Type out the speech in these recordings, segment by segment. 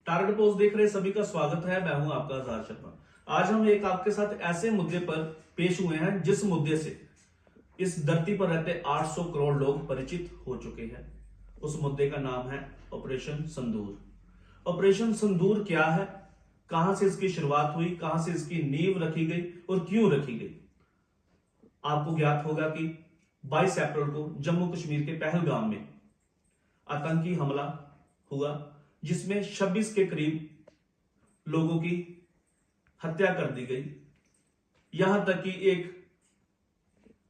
Target post देख रहे सभी का स्वागत है। मैं हूं आपका आजाद शर्मा। आज हम एक आपके साथ ऐसे मुद्दे पर पेश हुए हैं जिस मुद्दे से इस धरती पर रहते 800 करोड़ लोग परिचित हो चुके हैं। उस मुद्दे का नाम है ऑपरेशन सिंदूर। ऑपरेशन सिंदूर क्या है, कहां से इसकी शुरुआत हुई, कहां से इसकी नींव रखी गई और क्यों रखी गई। आपको ज्ञात होगा कि 22 अप्रैल को जम्मू कश्मीर के पहलगाम में आतंकी हमला हुआ जिसमें 26 के करीब लोगों की हत्या कर दी गई। यहां तक कि एक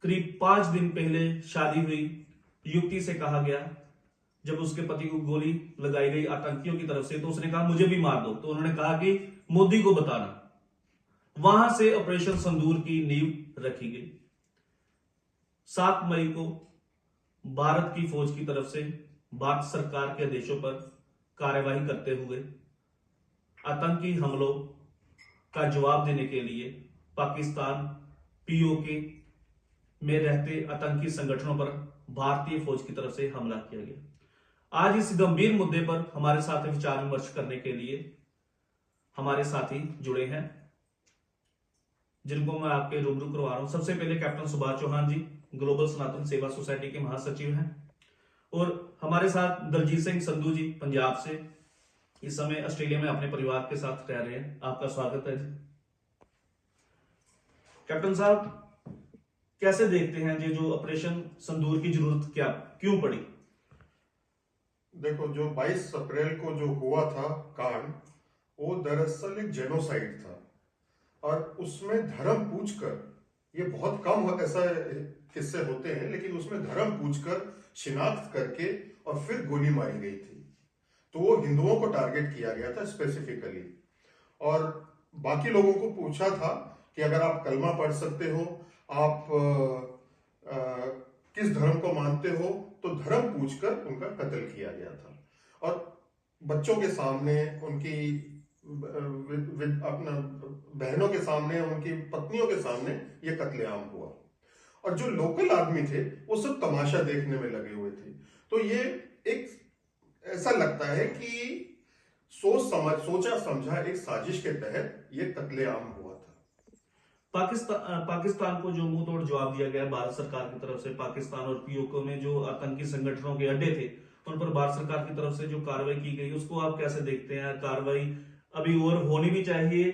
करीब 5 दिन पहले शादी हुई युवती से कहा गया, जब उसके पति को गोली लगाई गई आतंकियों की तरफ से, तो उसने कहा मुझे भी मार दो। तो उन्होंने कहा कि मोदी को बताना। वहां से ऑपरेशन सिंदूर की नींव रखी गई। 7 मई को भारत की फौज की तरफ से भारत सरकार के आदेशों पर कार्यवाही करते हुए आतंकी हमलों का जवाब देने के लिए पाकिस्तान पीओके में रहते आतंकी संगठनों पर भारतीय फौज की तरफ से हमला किया गया। आज इस गंभीर मुद्दे पर हमारे साथ विचार विमर्श करने के लिए हमारे साथी जुड़े हैं, जिनको मैं आपके रूबरू करवा रहा हूं। सबसे पहले कैप्टन सुभाष चौहान जी, ग्लोबल सनातन सेवा सोसाइटी के महासचिव हैं, और हमारे साथ दलजीत सिंह संधू जी पंजाब से, इस समय ऑस्ट्रेलिया में अपने परिवार के साथ रह रहे हैं। आपका स्वागत है जी। कैप्टन साहब, कैसे देखते हैं ये जो ऑपरेशन सिंदूर की जरूरत क्यों पड़ी? देखो, जो 22 अप्रैल को जो हुआ था कांड, वो दरअसल एक जेनोसाइड था और उसमें धर्म पूछकर, ये बहुत कम ऐसा किस्से होते हैं, लेकिन उसमें धर्म पूछकर शिनाख्त करके और फिर गोली मारी गई थी। तो वो हिंदुओं को टारगेट किया गया था स्पेसिफिकली, और बाकी लोगों को पूछा था कि अगर आप कलमा पढ़ सकते हो, आप किस धर्म को मानते हो, तो धर्म पूछकर उनका कत्ल किया गया था। और बच्चों के सामने, उनकी अपना बहनों के सामने, उनकी पत्नियों के सामने ये कत्लेआम हुआ। और जो लोकल आदमी थे वो सब तमाशा देखने में लगे हुए थे। तो ये एक ऐसा लगता है कि सोचा समझा एक साजिश के तहत ये कत्लेआम हुआ था। पाकिस्तान को जो मुंह तोड़ जवाब दिया गया भारत सरकार की तरफ से, पाकिस्तान और पीओके में जो आतंकी संगठनों के अड्डे थे उन पर भारत सरकार की तरफ से जो कार्रवाई की गई, उसको आप कैसे देखते हैं? कार्रवाई अभी और होनी भी चाहिए,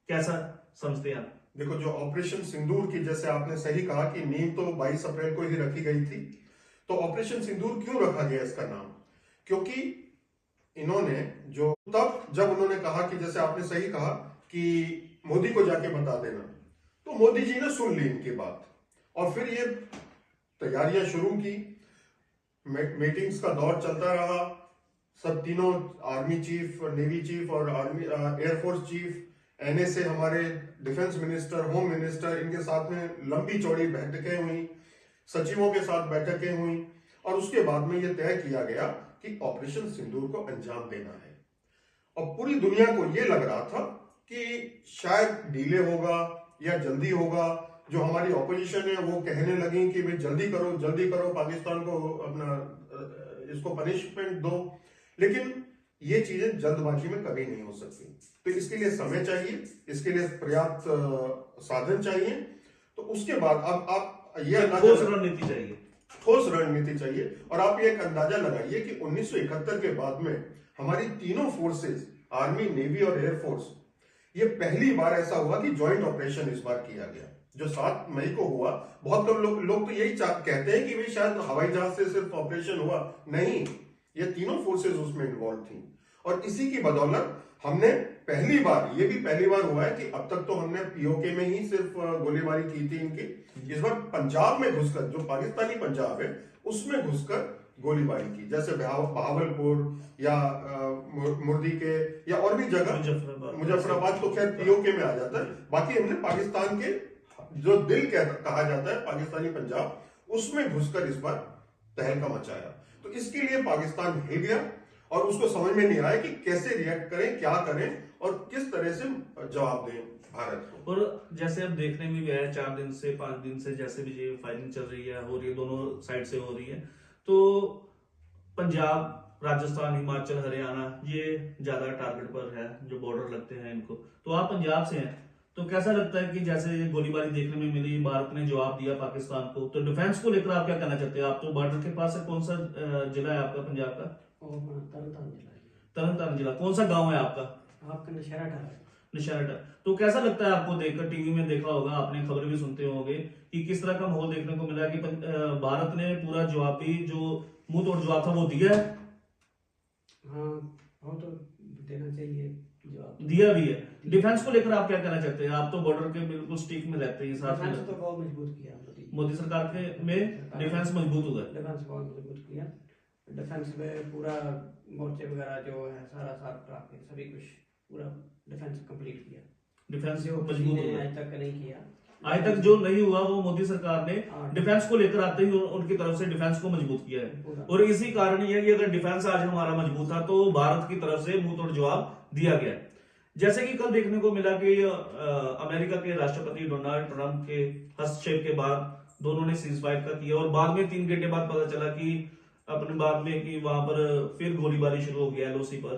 कैसा समझते हैं आप? देखो, जो ऑपरेशन सिंदूर की, जैसे आपने सही कहा कि नींव तो 22 अप्रैल को ही रखी गई थी। तो ऑपरेशन सिंदूर क्यों रखा गया इसका नाम? क्योंकि इन्होंने जो तब जब उन्होंने कहा कि, जैसे आपने सही कहा कि मोदी को जाके बता देना, तो मोदी जी ने सुन ली इनकी बात और फिर ये तैयारियां शुरू की। मीटिंग्स का दौर चलता रहा। सब तीनों, आर्मी चीफ, नेवी चीफ और आर्मी एयरफोर्स चीफ, एनएसए, हमारे डिफेंस मिनिस्टर, होम मिनिस्टर, इनके साथ में लंबी चौड़ी बैठकें हुई, सचिवों के साथ बैठकें हुई, और उसके बाद में यह तय किया गया कि ऑपरेशन सिंदूर को अंजाम देना है। और पूरी दुनिया को यह लग रहा था कि शायद डिले होगा या जल्दी होगा। जो हमारी ऑपोजिशन है वो कहने लगी कि भाई जल्दी करो, पाकिस्तान को अपना इसको पनिशमेंट दो। लेकिन ये चीजें जल्दबाजी में कभी नहीं हो सकती। तो इसके लिए समय चाहिए, इसके लिए पर्याप्त साधन चाहिए। तो उसके बाद अब आप ये ठोस रणनीति चाहिए, ठोस रणनीति चाहिए। और आप ये एक अंदाजा लगाइए कि 1971 के बाद में हमारी तीनों फोर्सेस, आर्मी, नेवी और एयरफोर्स, ये पहली बार ऐसा हुआ कि ज्वाइंट ऑपरेशन इस बार किया गया। जो 7 मई को हुआ, बहुत कम लोग तो यही कहते हैं कि भाई शायद हवाई जहाज से सिर्फ ऑपरेशन हुआ। नहीं, ये तीनों फोर्सेस उसमें इन्वॉल्व थी। और इसी की बदौलत हमने पहली बार हुआ है कि अब तक तो हमने पीओके में ही सिर्फ गोलीबारी की थी इनकी। इस बार पंजाब में घुसकर, जो पाकिस्तानी पंजाब है उसमें घुसकर गोलीबारी की, जैसे बहावलपुर या मुर्दी के या और भी जगह, मुजफ्फराबाद तो खैर पीओके में आ जाता है। बाकी हमने पाकिस्तान के जो दिल कहा जाता है पाकिस्तानी पंजाब, उसमें घुसकर इस बार तहलका मचाया। तो इसके लिए पाकिस्तान हिल गया और उसको समझ में नहीं आया कि कैसे रिएक्ट करें, क्या करें और किस तरह से जवाब दें भारत को। और जैसे अब देखने में भी आया 4 दिन से 5 दिन से, जैसे भी फायरिंग चल रही है, हो रही है, दोनों साइड से हो रही है। तो पंजाब राजस्थान, हिमाचल, हरियाणा ये ज्यादा टारगेट पर है, जो बॉर्डर लगते हैं इनको। तो आप पंजाब से हैं, तो कैसा लगता है कि जैसे ये गोलीबारी देखने में मिली, भारत ने जवाब दिया पाकिस्तान को, तो डिफेंस को लेकर आप क्या कहना चाहते हैं? आप तो बॉर्डर के पास है, कौन सा जिला है आपका पंजाब का? और तरन तारण जिला है। तरन तारण जिला। कौन सा गांव है आपका? आपका नशहरा डाला है। निशानेटा। तो कैसा लगता है आपको देखकर? टीवी में देखा होगा आपने, खबरें भी सुनते होंगे कि किस तरह का माहौल देखने को मिला है कि भारत ने पूरा जवाबी जो मुंह तोड़ जवाब था वो दिया है। हाँ, वो तो देना चाहिए जवाब। दिया भी है। डिफेंस को लेकर आप क्या कहना चाहते हैं? आप तो बॉर्डर के बिल्कुल स्टिक में रहते हैं, साथ डिफेंस में। तो बहुत मजबूत किया मोदी सरकार के में डिफेंस मजबूत हुआ है। डिफेंस बहुत मजबूत किया। डिफेंस में पूरा मोर्चे वगैरह जो है सारा साफ करा के सभी कुछ पूरा डिफेंस कंप्लीट किया। डिफेंस जो मजबूत किसी ने हुआ है। आज तक नहीं किया। आज तक जो नहीं हुआ वो मोदी सरकार ने हाँ। डिफेंस को लेकर आते ही उनकी तरफ से डिफेंस को मजबूत किया है। पूरा। और इसी कारण ये है कि अगर डिफेंस आज हमारा मजबूत था तो भारत की तरफ से मुंह तोड़ जवाब दिया गया। जैसे कि कल देखने को मिला कि अमेरिका के राष्ट्रपति डोनाल्ड ट्रंप के हस्तक्षेप के बाद दोनों ने सीज फायर का किया, और बाद में 3 घंटे बाद पता चला कि अपने बाद में कि वहां पर फिर गोलीबारी शुरू हो गया एलओसी पर।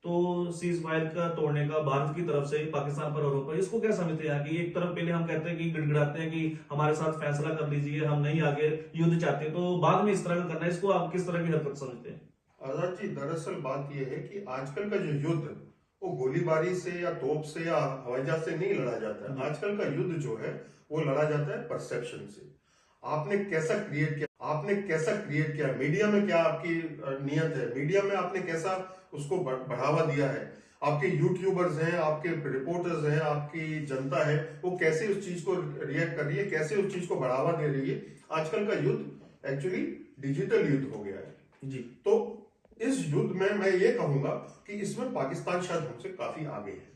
तो सीज फायर का तोड़ने का भारत की तरफ से पाकिस्तान पर आरोप है। इसको क्या समझते हैं कि एक तरफ पहले हम कहते हैं कि गिड़गिड़ाते हैं कि हमारे साथ फैसला कर लीजिए, हम नहीं आगे युद्ध चाहते, तो बाद में इस तरह का करना है, इसको आप किस तरह की हरकत समझते हैं? आजाद जी, दरअसल बात यह है कि आजकल का जो युद्ध वो गोलीबारी से या तोप से या हवाई जहाज से नहीं लड़ा जाता है। आजकल का युद्ध जो है वो लड़ा जाता है परसेप्शन से। आपने कैसा क्रिएट किया, मीडिया में क्या आपकी नियत है, मीडिया में आपने कैसा उसको बढ़ावा दिया है, आपके यूट्यूबर्स हैं, आपके रिपोर्टर्स हैं, आपकी जनता है, वो कैसे उस चीज को रिएक्ट कर रही है, कैसे उस चीज को बढ़ावा दे रही है। आजकल का युद्ध एक्चुअली डिजिटल युद्ध हो गया है जी। तो इस युद्ध में मैं ये कहूंगा कि इसमें पाकिस्तान शायद हमसे काफी आगे है।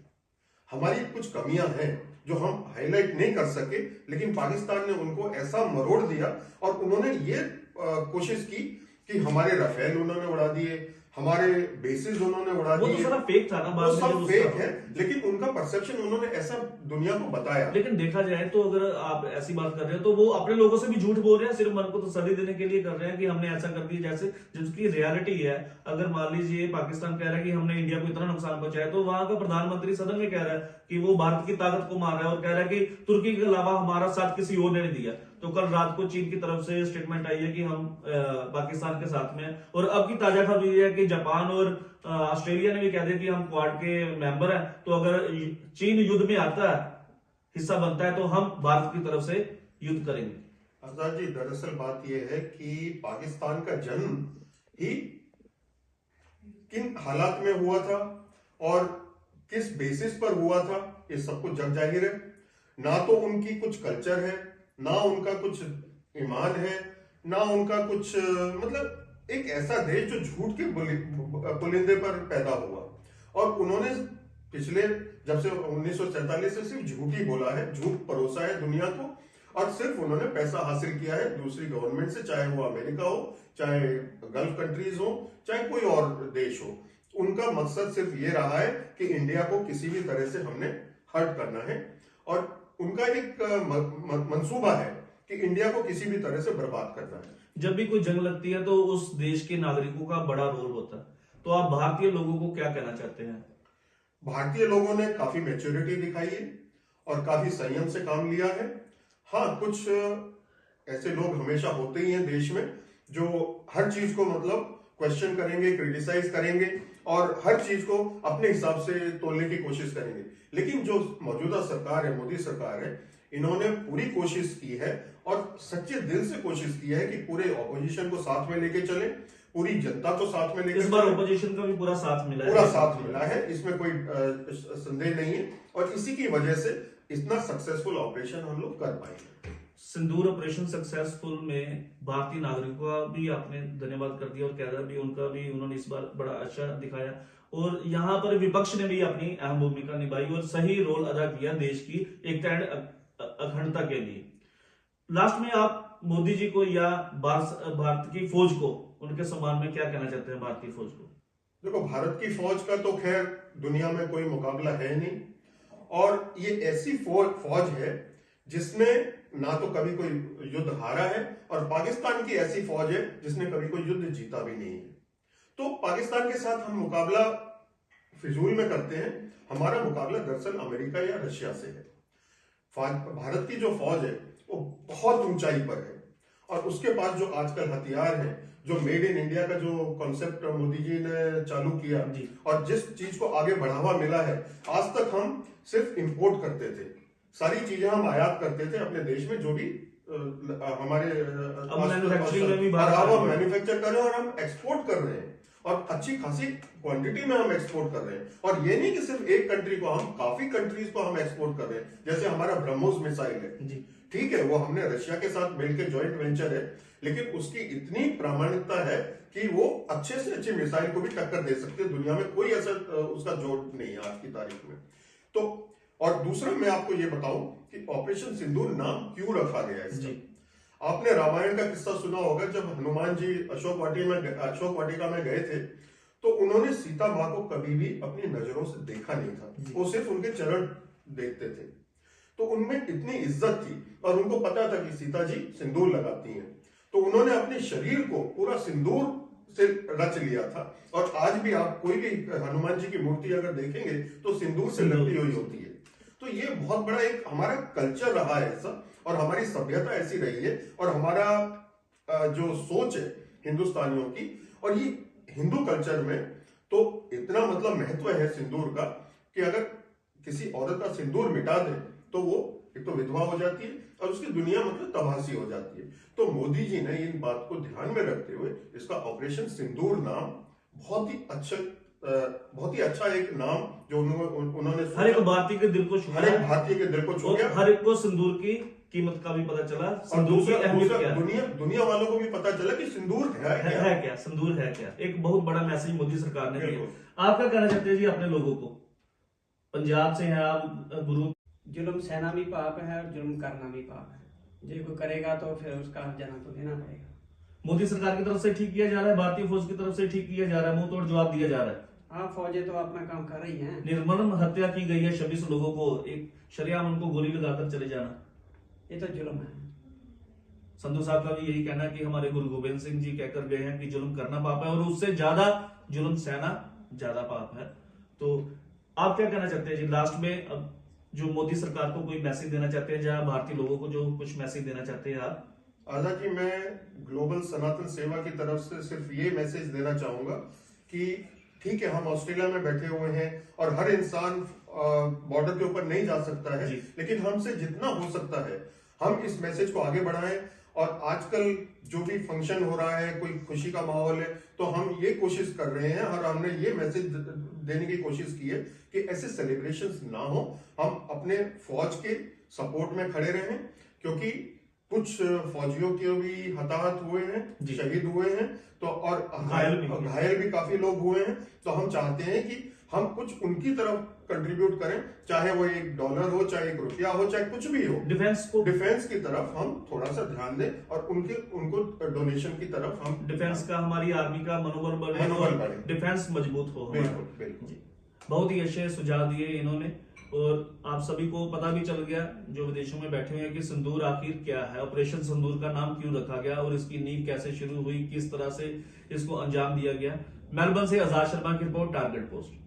हमारी कुछ कमियां हैं जो हम हाईलाइट नहीं कर सके, लेकिन पाकिस्तान ने उनको ऐसा मरोड़ दिया और उन्होंने ये कोशिश की कि हमारे राफेल उन्होंने उड़ा दिए, हमारे बेसिस उन्होंने उड़ा वो दिए। तो सारा फेक था ना, वो सब फेक है, लेकिन उनका परसेप्शन उन्होंने ऐसा दुनिया को बताया। लेकिन देखा जाए तो अगर आप ऐसी बात कर रहे हो तो वो अपने लोगों से भी झूठ बोल रहे हैं, सिर्फ मन को तसल्ली देने के लिए कर रहे हैं कि हमने ऐसा कर दिया, जैसे जिसकी रियलिटी है। अगर मान लीजिए पाकिस्तान कह रहा है कि हमने इंडिया को इतना नुकसान पहुंचाया, तो वहां का प्रधानमंत्री सदन में कह रहा है कि वो भारत की ताकत को मार रहा है और कह रहा है कि तुर्की के अलावा हमारा साथ किसी और ने नहीं दिया। तो कल रात को चीन की तरफ से स्टेटमेंट आई है कि हम पाकिस्तान के साथ में, और अब की ताजा खबर यह है कि जापान और ऑस्ट्रेलिया ने भी कह दिया कि हम क्वाड के मेंबर हैं, तो अगर चीन युद्ध में आता है, हिस्सा बनता है, तो हम भारत की तरफ से युद्ध करेंगे। आजाद जी, दरअसल बात यह है कि पाकिस्तान का जन्म ही किन हालात में हुआ था और किस बेसिस पर हुआ था, ये सब कुछ जग जाहिर है। ना तो उनकी कुछ कल्चर है, ना उनका कुछ ईमान है, ना उनका कुछ मतलब एक ऐसा देश जो झूठ के पुलिंदे पर पैदा हुआ, और उन्होंने पिछले जब से 1947 से सिर्फ झूठ ही बोला है, झूठ परोसा है दुनिया को, और सिर्फ उन्होंने पैसा हासिल किया है दूसरी गवर्नमेंट से, चाहे वो अमेरिका हो, चाहे गल्फ कंट्रीज हो, चाहे कोई और देश हो। उनका मकसद सिर्फ ये रहा है कि इंडिया को किसी भी तरह से हमने हर्ट करना है, और उनका एक मंसूबा है कि इंडिया को किसी भी तरह से बर्बाद करना है। जब भी कोई जंग लगती है तो उस देश के नागरिकों का बड़ा रोल होता है, तो आप भारतीय लोगों को क्या कहना चाहते हैं? भारतीय लोगों ने काफी मैच्योरिटी दिखाई है और काफी संयम से काम लिया है। हाँ, कुछ ऐसे लोग हमेशा होते ही हैं देश में जो हर चीज को मतलब क्वेश्चन करेंगे, क्रिटिसाइज करेंगे और हर चीज को अपने हिसाब से तोलने की कोशिश करेंगे। लेकिन जो मौजूदा सरकार है, मोदी सरकार है, इन्होंने पूरी कोशिश की है और सच्चे दिल से कोशिश की है कि पूरे ऑपोजिशन को साथ में लेके चले, पूरी जनता को साथ में लेके इस बार ऑपोजिशन का भी पूरा साथ मिला है। पूरा साथ मिला है, इसमें कोई संदेह नहीं है, और इसी की वजह से इतना सक्सेसफुल ऑपरेशन हम लोग कर पाए। सिंदूर ऑपरेशन सक्सेसफुल में भारतीय नागरिकों का भी आपने धन्यवाद कर दिया और कैडर भी उनका भी उन्होंने इस बार बड़ा अच्छा दिखाया, और यहाँ पर विपक्ष ने भी अपनी अहम भूमिका निभाई और सही रोल अदा किया देश की एकता एंड अखंडता के लिए। लास्ट में आप मोदी जी को या भारत की फौज को, उनके सम्मान में क्या कहना चाहते हैं भारतीय फौज को? देखो, भारत की फौज का तो खैर दुनिया में कोई मुकाबला है नहीं, और ये ऐसी फौज है जिसने ना तो कभी कोई युद्ध हारा है, और पाकिस्तान की ऐसी फौज है जिसने कभी कोई युद्ध जीता भी नहीं है। तो पाकिस्तान के साथ हम मुकाबला फिजूल में करते हैं। हमारा मुकाबला दरअसल अमेरिका या रशिया से है। भारत की जो फौज है वो बहुत ऊंचाई पर है और उसके पास जो आजकल हथियार हैं, जो मेड इन इंडिया का जो कॉन्सेप्ट मोदी जी ने चालू किया और जिस चीज को आगे बढ़ावा मिला है, आज तक हम सिर्फ इंपोर्ट करते थे, सारी चीजें हम आयात करते थे अपने देश में, जो भी हमारे मैन्युफैक्चर कर रहे हैं और हम एक्सपोर्ट कर रहे हैं और अच्छी खासी क्वांटिटी में हम एक्सपोर्ट कर रहे हैं। और ये नहीं कि सिर्फ एक कंट्री को, हम काफी कंट्रीज को हम एक्सपोर्ट कर रहे हैं। जैसे हमारा ब्रह्मोस मिसाइल है, ठीक है, वो हमने रशिया के साथ मिलकर जॉइंट वेंचर है, लेकिन उसकी इतनी प्रामाणिकता है कि वो अच्छे से अच्छी मिसाइल को भी टक्कर दे सकती है। दुनिया में कोई ऐसा उसका जोड़ नहीं है आज की तारीख में। तो और दूसरा मैं आपको ये बताऊं कि ऑपरेशन सिंदूर नाम क्यों रखा गया है। आपने रामायण का किस्सा सुना होगा, जब हनुमान जी अशोक वाटिका में गए थे तो उन्होंने सीता माँ को कभी भी अपनी नजरों से देखा नहीं था, वो सिर्फ उनके चरण देखते थे। तो उनमें इतनी इज्जत थी और उनको पता था कि सीता जी सिंदूर लगाती हैं, तो उन्होंने अपने शरीर को पूरा सिंदूर से रच लिया था। और आज भी आप कोई भी हनुमान जी की मूर्ति अगर देखेंगे तो सिंदूर से लगी हुई होती है। तो ये बहुत बड़ा एक हमारा कल्चर रहा है ऐसा, और हमारी सभ्यता ऐसी रही है, और हमारा जो सोच है हिंदुस्तानियों की, और ये हिंदू कल्चर में तो इतना मतलब महत्व है सिंदूर का कि अगर किसी औरत का सिंदूर मिटा दे तो वो एक तो विधवा हो जाती है और उसकी दुनिया मतलब तबाही हो जाती है। तो मोदी जी ने इन बात को ध्यान में रखते हुए इसका ऑपरेशन सिंदूर नाम बहुत ही अच्छा एक नाम जो उन्होंने हर एक भारतीय के दिल को छू गया, हर एक भारतीय के दिल को छू गया, हर एक को सिंदूर की कीमत का भी पता चला, और दूसरा दुनिया वालों को भी पता चला कि सिंदूर है क्या, सिंदूर है क्या। एक बहुत बड़ा मैसेज मोदी सरकार ने दिया। आप क्या कहना चाहते हैं जी अपने लोगों को? पंजाब से हैं आप, गुरु। जुल्म सहना भी पाप है और जुल्म करना भी पाप है। जो कोई करेगा तो फिर उसका हर्जाना तो देना पड़ेगा। मोदी सरकार की तरफ से ठीक किया जा रहा है, भारतीय फौज की तरफ से ठीक किया जा रहा है, मुंह तोड़ जवाब दिया जा रहा है। हाँ, फौजें तो अपना काम कर रही हैं। निर्मम हत्या की गई है 26 लोगों को, एक शरेआम उनको गोली लगाकर चले जाना, ये तो जुल्म है। संधू साहब का भी यही कहना है कि हमारे गुरु गोविंद सिंह जी कहकर गए हैं कि जुल्म करना पाप है और उससे ज्यादा जुल्म सहना ज्यादा पाप है। तो आप क्या कहना चाहते हैं जी लास्ट में? अब जो मोदी सरकार को कोई मैसेज देना चाहते हैं, जहां भारतीय लोगों को जो कुछ मैसेज देना चाहते हैं आप? आजा जी, मैं ग्लोबल सनातन सेवा की तरफ से सिर्फ ये मैसेज देना चाहूंगा कि ठीक है, हम ऑस्ट्रेलिया में बैठे हुए हैं और हर इंसान बॉर्डर के ऊपर नहीं जा सकता है, लेकिन हमसे जितना हो सकता है हम इस मैसेज को आगे बढ़ाएं। और आजकल जो भी फंक्शन हो रहा है, कोई खुशी का माहौल है, तो हम ये कोशिश कर रहे हैं और हमने ये मैसेज देने की कोशिश की है कि ऐसे सेलिब्रेशंस ना हो, हम अपने फौज के सपोर्ट में खड़े रहें, क्योंकि कुछ फौजियों के भी हताहत हुए हैं, शहीद हुए हैं, तो और घायल भी काफी लोग हुए हैं। तो हम चाहते हैं कि हम कुछ उनकी तरफ कंट्रीब्यूट करें, चाहे वो $1 हो, चाहे ₹1 हो, चाहे कुछ भी हो, डिफेंस की तरफ हम थोड़ा सा ध्यान दें और उनको डोनेशन की तरफ हम डिफेंस का, हमारी आर्मी का मनोबल बढ़े, डिफेंस मजबूत हो। बिल्कुल। बहुत ही अच्छे सुझाव दिए इन्होंने और आप सभी को पता भी चल गया जो विदेशों में बैठे हुए हैं कि सिंदूर आखिर क्या है, ऑपरेशन सिंदूर का नाम क्यों रखा गया और इसकी नींव कैसे शुरू हुई, किस तरह से इसको अंजाम दिया गया। मेलबर्न से आजाद शर्मा की रिपोर्ट, टारगेट पोस्ट।